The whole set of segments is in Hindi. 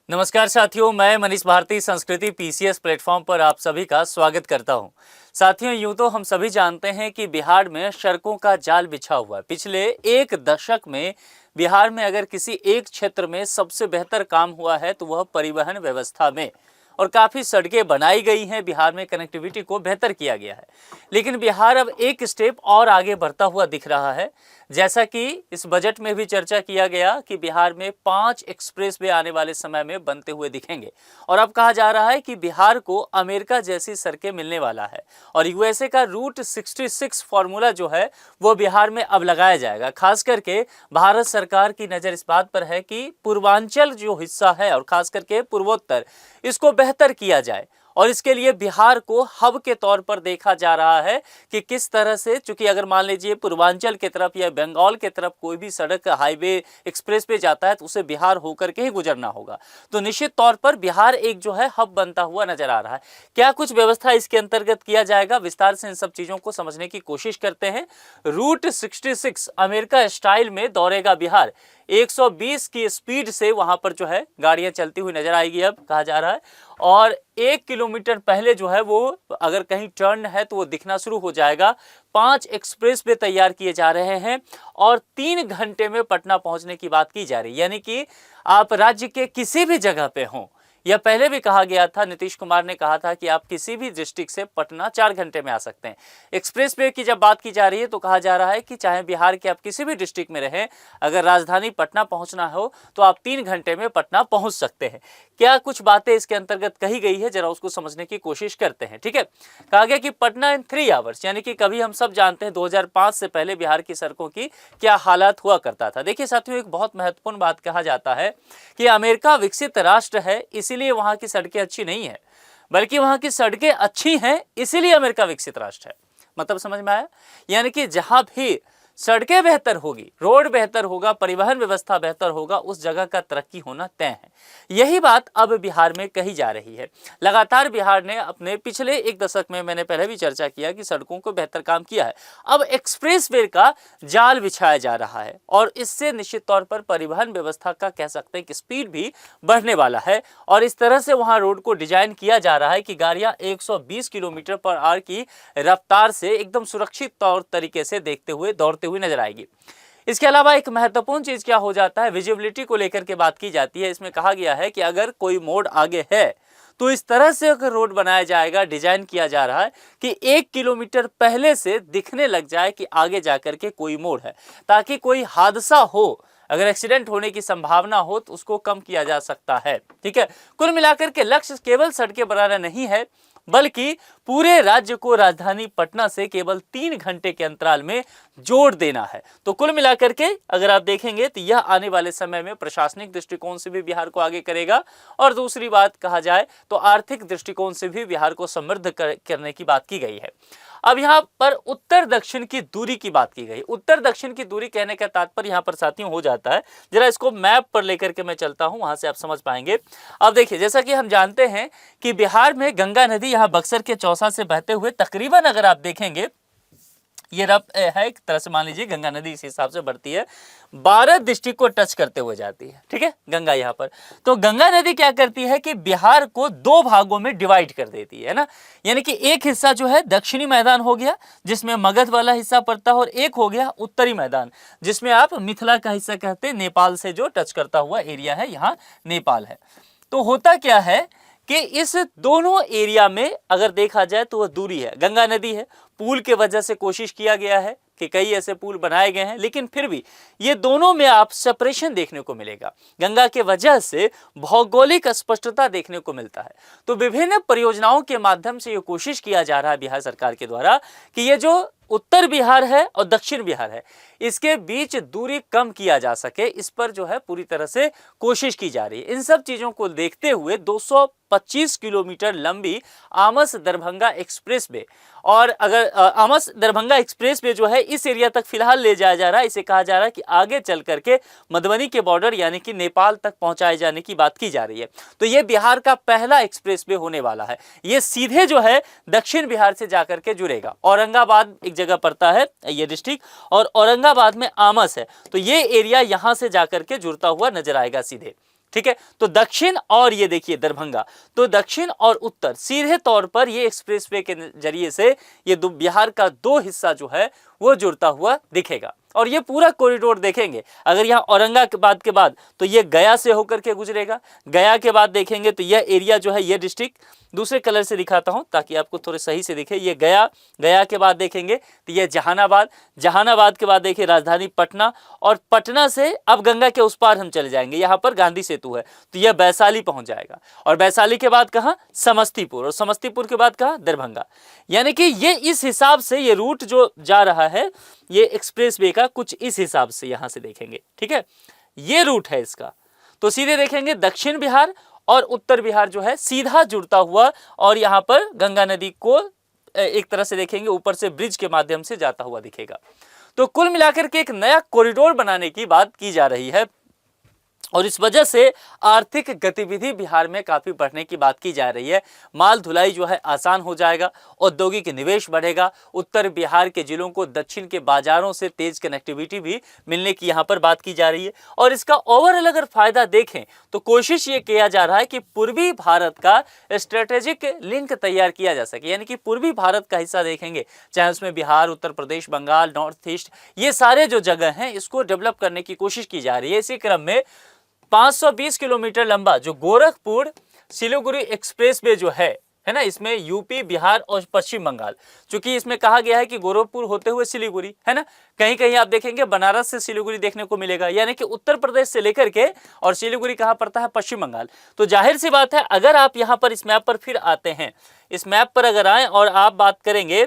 नमस्कार साथियों, मैं मनीष भारती संस्कृति पीसीएस प्लेटफॉर्म पर आप सभी का स्वागत करता हूं। साथियों, यूं तो हम सभी जानते हैं कि बिहार में सड़कों का जाल बिछा हुआ है। पिछले एक दशक में बिहार में अगर किसी एक क्षेत्र में सबसे बेहतर काम हुआ है तो वह परिवहन व्यवस्था में, और काफ़ी सड़कें बनाई गई हैं। बिहार में कनेक्टिविटी को बेहतर किया गया है, लेकिन बिहार अब एक स्टेप और आगे बढ़ता हुआ दिख रहा है। जैसा कि इस बजट में भी चर्चा किया गया कि बिहार में 5 एक्सप्रेसवे आने वाले समय में बनते हुए दिखेंगे, और अब कहा जा रहा है कि बिहार को अमेरिका जैसी सड़कें मिलने वाला है, और यूएसए का रूट 66 फॉर्मूला जो है वो बिहार में अब लगाया जाएगा। खास करके भारत सरकार की नज़र इस बात पर है कि पूर्वांचल जो हिस्सा है और खास करके पूर्वोत्तर, इसको बेहतर किया जाए, और इसके लिए बिहार को हब के तौर पर देखा जा रहा है कि किस तरह से, चूंकि अगर मान लीजिए पूर्वांचल की तरफ या बंगाल की तरफ कोई भी सड़क हाईवे एक्सप्रेस पे जाता है तो उसे बिहार होकर के ही गुजरना होगा, तो निश्चित तौर पर बिहार एक जो है हब बनता हुआ नजर आ रहा है। क्या कुछ व्यवस्था इसके अंतर्गत किया जाएगा, विस्तार से इन सब चीजों को समझने की कोशिश करते हैं। रूट 66 अमेरिका स्टाइल में दौड़ेगा बिहार। 120 की स्पीड से वहां पर जो है गाड़ियां चलती हुई नजर आएगी, अब कहा जा रहा है। और 1 किलोमीटर पहले जो है वो अगर कहीं टर्न है तो वो दिखना शुरू हो जाएगा। 5 एक्सप्रेस वे तैयार किए जा रहे हैं और 3 घंटे में पटना पहुंचने की बात की जा रही है। यानी कि आप राज्य के किसी भी जगह पे हों, यह पहले भी कहा गया था, नीतीश कुमार ने कहा था कि आप किसी भी डिस्ट्रिक्ट से पटना 4 घंटे में आ सकते हैं। एक्सप्रेस वे की जब बात की जा रही है तो कहा जा रहा है कि चाहे बिहार के आप किसी भी डिस्ट्रिक्ट में रहें, अगर राजधानी पटना पहुंचना हो तो आप 3 घंटे में पटना पहुंच सकते हैं। क्या कुछ बातें इसके अंतर्गत कही गई है, जरा उसको समझने की कोशिश करते हैं। ठीक है, कहा गया कि पटना इन 3 आवर्स, यानी कि कभी हम सब जानते हैं 2005 से पहले बिहार की सड़कों की क्या हालात हुआ करता था। देखिए साथियों, एक बहुत महत्वपूर्ण बात कहा जाता है कि अमेरिका विकसित राष्ट्र है, इसीलिए वहां की सड़कें अच्छी नहीं है, बल्कि वहां की सड़कें अच्छी हैं इसीलिए अमेरिका विकसित राष्ट्र है। मतलब समझ में आया? यानी कि जहां भी सड़कें बेहतर होगी, रोड बेहतर होगा, परिवहन व्यवस्था बेहतर होगा, उस जगह का तरक्की होना तय है। यही बात अब बिहार में कही जा रही है। लगातार बिहार ने अपने पिछले एक दशक में, मैंने पहले भी चर्चा किया कि सड़कों को बेहतर काम किया है। अब एक्सप्रेसवे का जाल बिछाया जा रहा है और इससे निश्चित तौर पर परिवहन व्यवस्था का कह सकते हैं कि स्पीड भी बढ़ने वाला है, और इस तरह से वहां रोड को डिजाइन किया जा रहा है कि गाड़ियां 120 किलोमीटर पर आवर की रफ्तार से एकदम सुरक्षित तौर तरीके से देखते हुए दौड़ते हुए नजर आएगी। इसके अलावा एक महत्वपूर्ण चीज क्या हो जाता है, विजिबिलिटी को लेकर के बात की जाती है। इसमें कहा गया है कि अगर कोई मोड़ आगे है तो इस तरह से अगर रोड बनाया जाएगा, डिजाइन किया जा रहा है कि 1 किलोमीटर पहले से दिखने लग जाए कि आगे जाकर के कोई मोड़ है, ताकि कोई हादसा हो, अगर एक्सीडेंट होने की संभावना हो तो उसको कम किया जा सकता है। ठीक है, कुल मिलाकर के लक्ष्य केवल सड़कें बनाना नहीं है, बल्कि पूरे राज्य को राजधानी पटना से केवल 3 घंटे के अंतराल में जोड़ देना है। तो कुल मिलाकर के अगर आप देखेंगे तो यह आने वाले समय में प्रशासनिक दृष्टिकोण से भी बिहार को आगे करेगा, और दूसरी बात कहा जाए तो आर्थिक दृष्टिकोण से भी बिहार को समृद्ध करने की बात की गई है। अब यहाँ पर उत्तर दक्षिण की दूरी की बात की गई। उत्तर दक्षिण की दूरी कहने का तात्पर्य यहाँ पर साथियों हो जाता है, जरा इसको मैप पर लेकर के मैं चलता हूँ, वहां से आप समझ पाएंगे। अब देखिए, जैसा कि हम जानते हैं कि बिहार में गंगा नदी यहाँ बक्सर के चौसा से बहते हुए तकरीबन, अगर आप देखेंगे, ये रफ है एक तरह से, मान लीजिए गंगा नदी इस हिसाब से बढ़ती है, 12 डिस्ट्रिक्ट को टच करते हुए जाती है। ठीक है, गंगा यहाँ पर, तो गंगा नदी क्या करती है कि बिहार को 2 भागों में डिवाइड कर देती है ना। यानी कि एक हिस्सा जो है दक्षिणी मैदान हो गया जिसमें मगध वाला हिस्सा पड़ता है, और एक हो गया उत्तरी मैदान जिसमें आप मिथिला का हिस्सा कहते हैं, नेपाल से जो टच करता हुआ एरिया है, यहाँ नेपाल है। तो होता क्या है कि इस दोनों एरिया में अगर देखा जाए तो वह दूरी है, गंगा नदी है, पुल के वजह से कोशिश किया गया है कि कई ऐसे पुल बनाए गए हैं, लेकिन फिर भी ये दोनों में आप सेपरेशन देखने को मिलेगा। गंगा के वजह से भौगोलिक स्पष्टता देखने को मिलता है। तो विभिन्न परियोजनाओं के माध्यम से ये कोशिश किया जा रहा है बिहार सरकार के द्वारा कि ये जो उत्तर बिहार है और दक्षिण बिहार है, इसके बीच दूरी कम किया जा सके, इस पर जो है पूरी तरह से कोशिश की जा रही है। इन सब चीजों को देखते हुए 225 किलोमीटर लंबी आमस दरभंगा एक्सप्रेस वे, और अगर आमस दरभंगा एक्सप्रेस वे जो है इस एरिया तक फिलहाल ले जाया जा रहा है, इसे कहा जा रहा है कि आगे चल करके मधुबनी के बॉर्डर यानी कि नेपाल तक पहुंचाए जाने की बात की जा रही है। तो ये बिहार का पहला एक्सप्रेस वे होने वाला है। ये सीधे जो है दक्षिण बिहार से जाकर के जुड़ेगा। औरंगाबाद एक जगह पड़ता है ये डिस्ट्रिक्ट, और औरंगाबाद में आमस है, तो ये एरिया यहां से जाकर के जुड़ता हुआ नजर आएगा सीधे। ठीक है। तो दक्षिण और ये देखिए दरभंगा, तो दक्षिण और उत्तर सीधे तौर पर ये एक्सप्रेसवे के जरिए से ये बिहार का दो हिस्सा जो है वो जुड़ता हुआ दिखेगा। और ये पूरा कॉरिडोर देखेंगे, अगर यहाँ औरंगाबाद के बाद तो ये गया से होकर के गुजरेगा, गया के बाद देखेंगे तो यह एरिया जो है ये डिस्ट्रिक्ट दूसरे कलर से दिखाता हूँ ताकि आपको थोड़े सही से दिखे, ये गया, गया के बाद देखेंगे तो ये जहानाबाद, जहानाबाद के बाद देखिए राजधानी पटना, और पटना से अब गंगा के उस पार हम चले जाएंगे, यहाँ पर गांधी सेतु है तो यह वैशाली पहुंच जाएगा, और वैशाली के बाद कहाँ समस्तीपुर, और समस्तीपुर के बाद कहाँ दरभंगा। यानी कि ये इस हिसाब से ये रूट जो जा रहा है ये एक्सप्रेसवे का कुछ इस हिसाब से यहां से देखेंगे, ठीक है, ये रूट है इसका। तो सीधे देखेंगे दक्षिण बिहार और उत्तर बिहार जो है सीधा जुड़ता हुआ, और यहां पर गंगा नदी को एक तरह से देखेंगे ऊपर से ब्रिज के माध्यम से जाता हुआ दिखेगा। तो कुल मिलाकर के एक नया कॉरिडोर बनाने की बात की जा रही है, और इस वजह से आर्थिक गतिविधि बिहार में काफ़ी बढ़ने की बात की जा रही है। माल ढुलाई जो है आसान हो जाएगा, औद्योगिक निवेश बढ़ेगा, उत्तर बिहार के जिलों को दक्षिण के बाजारों से तेज कनेक्टिविटी भी मिलने की यहाँ पर बात की जा रही है। और इसका ओवरऑल अगर फायदा देखें तो कोशिश ये किया जा रहा है कि पूर्वी भारत का स्ट्रेटेजिक लिंक तैयार किया जा सके, यानी कि पूर्वी भारत का हिस्सा देखेंगे, चाहे उसमें बिहार, उत्तर प्रदेश, बंगाल, नॉर्थ ईस्ट, ये सारे जो जगह हैं इसको डेवलप करने की कोशिश की जा रही है। इसी क्रम में 520 किलोमीटर लंबा जो गोरखपुर सिलीगुड़ी एक्सप्रेसवे जो है ना, इसमें यूपी, बिहार और पश्चिम बंगाल, चूंकि इसमें कहा गया है कि गोरखपुर होते हुए सिलीगुड़ी, है ना, कहीं कहीं आप देखेंगे बनारस से सिलीगुड़ी देखने को मिलेगा, यानी कि उत्तर प्रदेश से लेकर के, और सिलीगुड़ी कहाँ पड़ता है, पश्चिम बंगाल। तो जाहिर सी बात है अगर आप यहाँ पर इस मैप पर फिर आते हैं, इस मैप पर अगर आए और आप बात करेंगे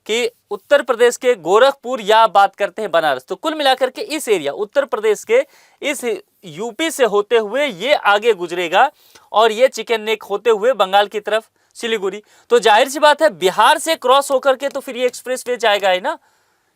कि उत्तर प्रदेश के गोरखपुर या बात करते हैं बनारस, तो कुल मिलाकर के इस एरिया उत्तर प्रदेश के इस यूपी से होते हुए ये आगे गुजरेगा, और ये चिकन नेक होते हुए बंगाल की तरफ सिलीगुड़ी। तो जाहिर सी बात है बिहार से क्रॉस होकर के तो फिर ये एक्सप्रेसवे जाएगा है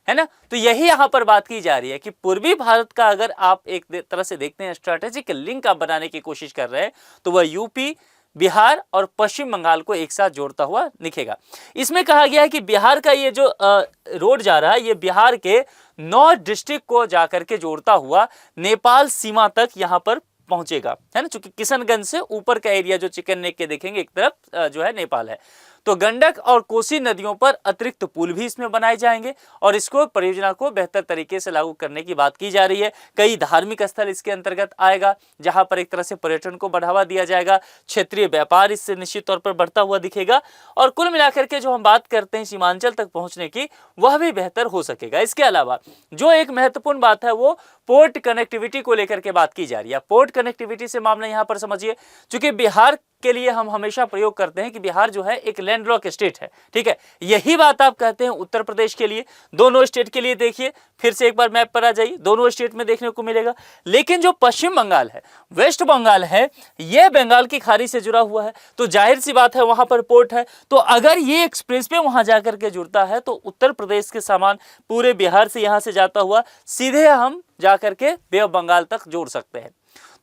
ना। तो यही यहाँ पर बात की जा रही है कि पूर्वी भारत का अगर आप एक तरह से देखते हैं स्ट्रैटेजिक लिंक आप बनाने की कोशिश कर रहे हैं तो वह यूपी, बिहार और पश्चिम बंगाल को एक साथ जोड़ता हुआ दिखेगा। इसमें कहा गया है कि बिहार का ये जो रोड जा रहा है ये बिहार के 9 डिस्ट्रिक्ट को जाकर के जोड़ता हुआ नेपाल सीमा तक यहाँ पर पहुंचेगा, है ना, चूंकि किशनगंज से ऊपर का एरिया जो चिकन नेक के देखेंगे एक तरफ जो है नेपाल है। तो गंडक और कोसी नदियों पर अतिरिक्त पुल भी इसमें बनाए जाएंगे, और इसको परियोजना को बेहतर तरीके से लागू करने की बात की जा रही है। कई धार्मिक स्थल इसके अंतर्गत आएगा जहां पर एक तरह से पर्यटन को बढ़ावा दिया जाएगा, क्षेत्रीय व्यापार इससे निश्चित तौर पर बढ़ता हुआ दिखेगा, और कुल मिलाकर के जो हम बात करते हैं सीमांचल तक पहुंचने की वह भी बेहतर हो सकेगा। इसके अलावा जो एक महत्वपूर्ण बात है वो पोर्ट कनेक्टिविटी को लेकर के बात की जा रही है। पोर्ट कनेक्टिविटी से मामला यहाँ पर समझिए, चूंकि बिहार के लिए हम हमेशा प्रयोग करते हैं कि बिहार जो है एक लैंडलॉक स्टेट है, ठीक है, यही बात आप कहते हैं उत्तर प्रदेश के लिए, दोनों स्टेट के लिए देखिए, फिर से एक बार मैप पर आ जाइए, दोनों स्टेट में देखने को मिलेगा। लेकिन जो पश्चिम बंगाल है, वेस्ट बंगाल है, यह बंगाल की खाड़ी से जुड़ा हुआ है, तो जाहिर सी बात है वहां पर पोर्ट है। तो अगर ये एक्सप्रेसवे वहां जाकर के जुड़ता है तो उत्तर प्रदेश के सामान पूरे बिहार से यहां से जाता हुआ सीधे हम जाकर के बे ऑफ बंगाल तक जोड़ सकते हैं।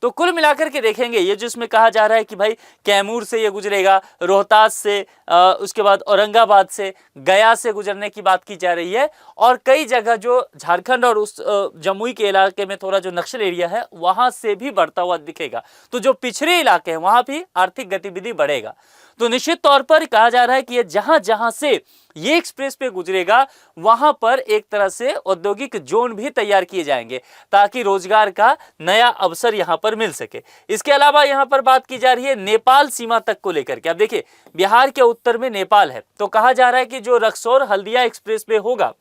तो कुल मिलाकर के देखेंगे ये जिसमें कहा जा रहा है कि भाई कैमूर से ये गुजरेगा, रोहतास से, उसके बाद औरंगाबाद से, गया से गुजरने की बात की जा रही है, और कई जगह जो झारखंड और उस जमुई के इलाके में थोड़ा जो नक्सल एरिया है वहां से भी बढ़ता हुआ दिखेगा। तो जो पिछड़े इलाके हैं वहां भी आर्थिक गतिविधि बढ़ेगा। तो निश्चित तौर पर कहा जा रहा है कि ये जहां जहां से ये एक्सप्रेस पे गुजरेगा वहां पर एक तरह से औद्योगिक जोन भी तैयार किए जाएंगे ताकि रोजगार का नया अवसर यहां पर मिल सके। इसके अलावा यहां पर बात की जा रही है नेपाल सीमा तक को लेकर के। अब देखिए बिहार के उत्तर में नेपाल है, तो कहा जा रहा है कि जो रक्सौल हल्दिया एक्सप्रेस वे होगा,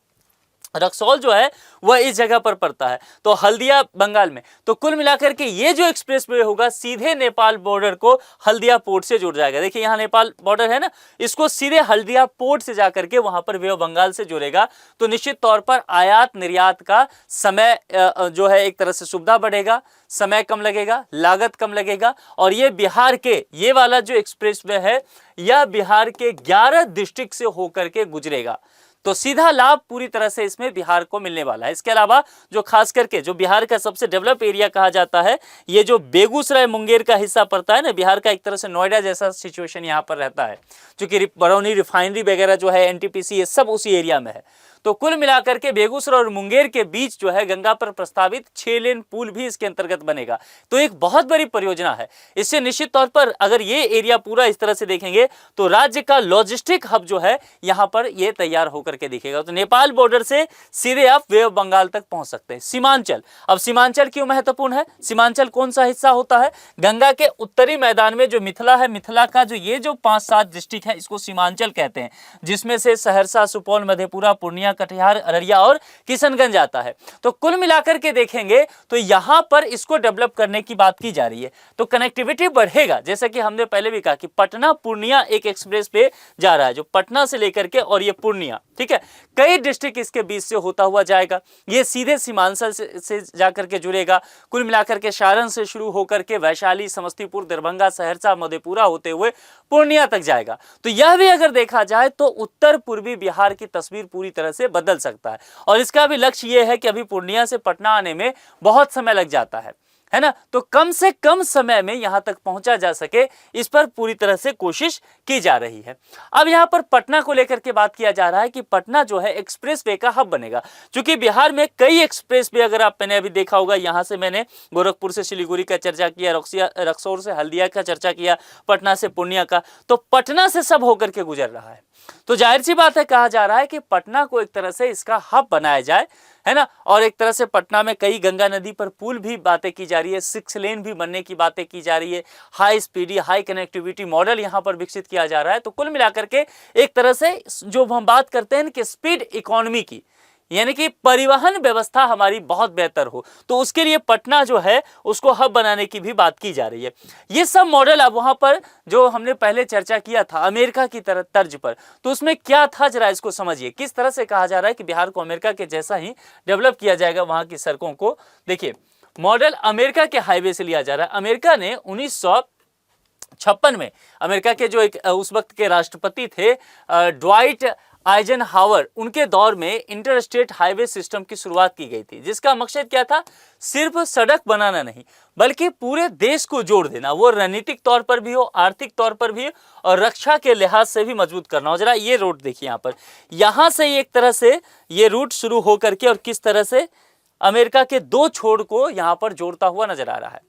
रक्सौल जो है वह इस जगह पर पड़ता है, तो हल्दिया बंगाल में, तो कुल मिलाकर के ये जो एक्सप्रेसवे होगा सीधे नेपाल बॉर्डर को हल्दिया पोर्ट से जुड़ जाएगा। देखिए यहाँ नेपाल बॉर्डर है ना, इसको सीधे हल्दिया पोर्ट से जाकर के वहां पर वे ऑफ बंगाल से जुड़ेगा। तो निश्चित तौर पर आयात निर्यात का समय जो है एक तरह से सुविधा बढ़ेगा, समय कम लगेगा, लागत कम लगेगा, और ये बिहार के ये वाला जो एक्सप्रेसवे है यह बिहार के 11 डिस्ट्रिक्ट से होकर के गुजरेगा। तो सीधा लाभ पूरी तरह से इसमें बिहार को मिलने वाला है। इसके अलावा जो खास करके जो बिहार का सबसे डेवलप एरिया कहा जाता है, ये जो बेगूसराय मुंगेर का हिस्सा पड़ता है ना, बिहार का एक तरह से नोएडा जैसा सिचुएशन यहाँ पर रहता है, क्योंकि बरौनी रिफाइनरी वगैरह जो है, एनटीपीसी, ये सब उसी एरिया में है। तो कुल मिलाकर के बेगूसराय और मुंगेर के बीच जो है गंगा पर प्रस्तावित 6 लेन पुल भी इसके अंतर्गत बनेगा। तो एक बहुत बड़ी परियोजना है। इससे निश्चित तौर पर अगर ये एरिया पूरा इस तरह से देखेंगे तो राज्य का लॉजिस्टिक हब जो है यहां पर ये तैयार होकर के दिखेगा। तो नेपाल बॉर्डर से सीधे आप वे ऑफ बंगाल तक पहुंच सकते हैं। सीमांचल, अब सीमांचल क्यों महत्वपूर्ण है? सीमांचल कौन सा हिस्सा होता है? गंगा के उत्तरी मैदान में जो मिथिला है, मिथिला का ये जो 5-7 डिस्ट्रिक्ट है इसको सीमांचल कहते हैं, जिसमें से सहरसा, सुपौल, मधेपुरा, पूर्णिया, कटिहार, अररिया और किशनगंज आता है। तो कुल मिलाकर के देखेंगे तो यहां पर इसको डेवलप करने की बात की जा रही है। तो कनेक्टिविटी बढ़ेगा, जैसा कि हमने पहले भी कहा कि पटना पूर्णिया एक एक्सप्रेस पे जा रहा है, जो पटना से लेकर के और ये पूर्णिया, ठीक है, कई डिस्ट्रिक्ट इसके बीच से होता हुआ जाएगा। ये सीधे सीमांचल से जाकर के जुड़ेगा। कुल मिलाकर के सारण से शुरू होकर के वैशाली, समस्तीपुर, दरभंगा, सहरसा, मधेपुरा होते हुए पूर्णिया तक जाएगा। तो यह भी अगर देखा जाए तो उत्तर पूर्वी बिहार की तस्वीर पूरी तरह से बदल सकता है। और इसका भी लक्ष्य यह है कि अभी पूर्णिया से पटना आने में बहुत समय लग जाता है ना, तो कम से कम समय में यहां तक पहुंचा जा सके, इस पर पूरी तरह से कोशिश की जा रही है। अब यहां पर पटना को लेकर के बात किया जा रहा है कि पटना जो है एक्सप्रेस वे का हब बनेगा। क्योंकि बिहार में कई एक्सप्रेस वे, अगर मैंने अभी देखा होगा, यहां से मैंने गोरखपुर से सिलीगुड़ी का चर्चा किया, रक्सौर से हल्दिया का चर्चा किया, पटना से पूर्णिया का, तो पटना से सब होकर के गुजर रहा है। तो जाहिर सी बात है, कहा जा रहा है कि पटना को एक तरह से इसका हब बनाया जाए, है ना। और एक तरह से पटना में कई गंगा नदी पर पुल भी बातें की जा रही है, 6 लेन भी बनने की बातें की जा रही है, high speedy high connectivity model यहां पर विकसित किया जा रहा है। तो कुल मिलाकर के एक तरह से जो हम बात करते हैं कि स्पीड इकोनॉमी की, यानी कि परिवहन व्यवस्था हमारी बहुत बेहतर हो, तो उसके लिए पटना जो है उसको हब बनाने की भी बात की जा रही है। ये सब मॉडल अब वहां पर जो हमने पहले चर्चा किया था अमेरिका की तरह तर्ज पर, तो उसमें क्या था जरा इसको समझिए। किस तरह से कहा जा रहा है कि बिहार को अमेरिका के जैसा ही डेवलप किया जाएगा वहां की सड़कों को। देखिए, मॉडल अमेरिका के हाईवे से लिया जा रहा है। अमेरिका ने 1956 में, अमेरिका के जो एक उस वक्त के राष्ट्रपति थे ड्वाइट आइजनहावर, उनके दौर में इंटरस्टेट हाईवे सिस्टम की शुरुआत की गई थी, जिसका मकसद क्या था? सिर्फ सड़क बनाना नहीं, बल्कि पूरे देश को जोड़ देना, वो रणनीतिक तौर पर भी हो, आर्थिक तौर पर भी, और रक्षा के लिहाज से भी मजबूत करना हो। जरा ये रोड देखिए, यहाँ पर, यहां से एक तरह से ये रूट शुरू होकर के और किस तरह से अमेरिका के 2 छोर को यहां पर जोड़ता हुआ नजर आ रहा है।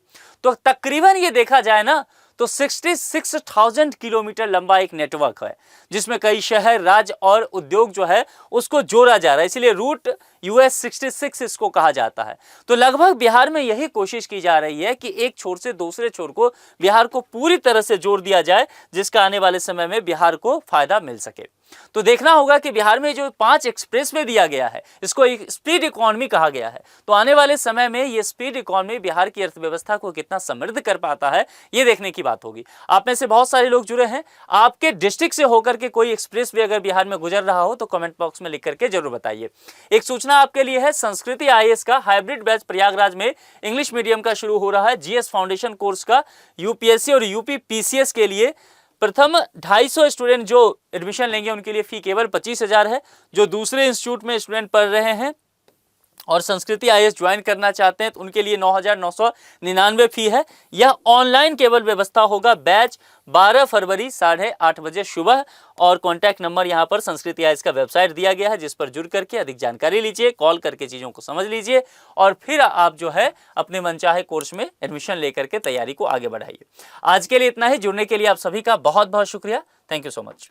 तो तकरीबन ये देखा जाए ना तो 66,000 किलोमीटर लंबा एक नेटवर्क है, जिसमें कई शहर, राज्य और उद्योग जो है उसको जोड़ा जा रहा है। इसलिए रूट US 66 इसको कहा जाता है। तो लगभग बिहार में यही कोशिश की जा रही है कि एक छोर से दूसरे छोर को बिहार को पूरी तरह से जोड़ दिया जाए, जिसका आने वाले समय में बिहार को फायदा मिल सके। तो देखना होगा कि बिहार में जो 5 एक्सप्रेसवे दिया गया है, इसको एक स्पीड इकोनॉमी कहा गया है। तो आने वाले समय में ये स्पीड इकोनॉमी बिहार की अर्थव्यवस्था को कितना समृद्ध कर पाता है, ये देखने की बात होगी। आप में से बहुत सारे लोग जुड़े हैं, आपके डिस्ट्रिक्ट से होकर के कोई एक्सप्रेसवे अगर बिहार में गुजर रहा हो तो कमेंट बॉक्स में लिख करके जरूर बताइए। एक सूचना आपके लिए है, संस्कृति IAS का हाइब्रिड बैच प्रयागराज में इंग्लिश मीडियम का शुरू हो रहा है। GS फाउंडेशन कोर्स का UPSC और UP PCS के लिए प्रथम 250 स्टूडेंट जो एडमिशन लेंगे उनके लिए फी केवल 25,000 है। जो दूसरे इंस्टीट्यूट में स्टूडेंट पढ़ रहे हैं और संस्कृति IAS ज्वाइन करना चाहते हैं तो उनके लिए 9,999 फी है। यह ऑनलाइन केवल व्यवस्था होगा। बैच 12 फरवरी 8:30 बजे सुबह, और कॉन्टैक्ट नंबर यहाँ पर संस्कृति IAS का वेबसाइट दिया गया है, जिस पर जुड़ करके अधिक जानकारी लीजिए, कॉल करके चीज़ों को समझ लीजिए और फिर आप जो है अपने मनचाहे कोर्स में एडमिशन लेकर के तैयारी को आगे बढ़ाइए। आज के लिए इतना ही। जुड़ने के लिए आप सभी का बहुत बहुत शुक्रिया। Thank you so much.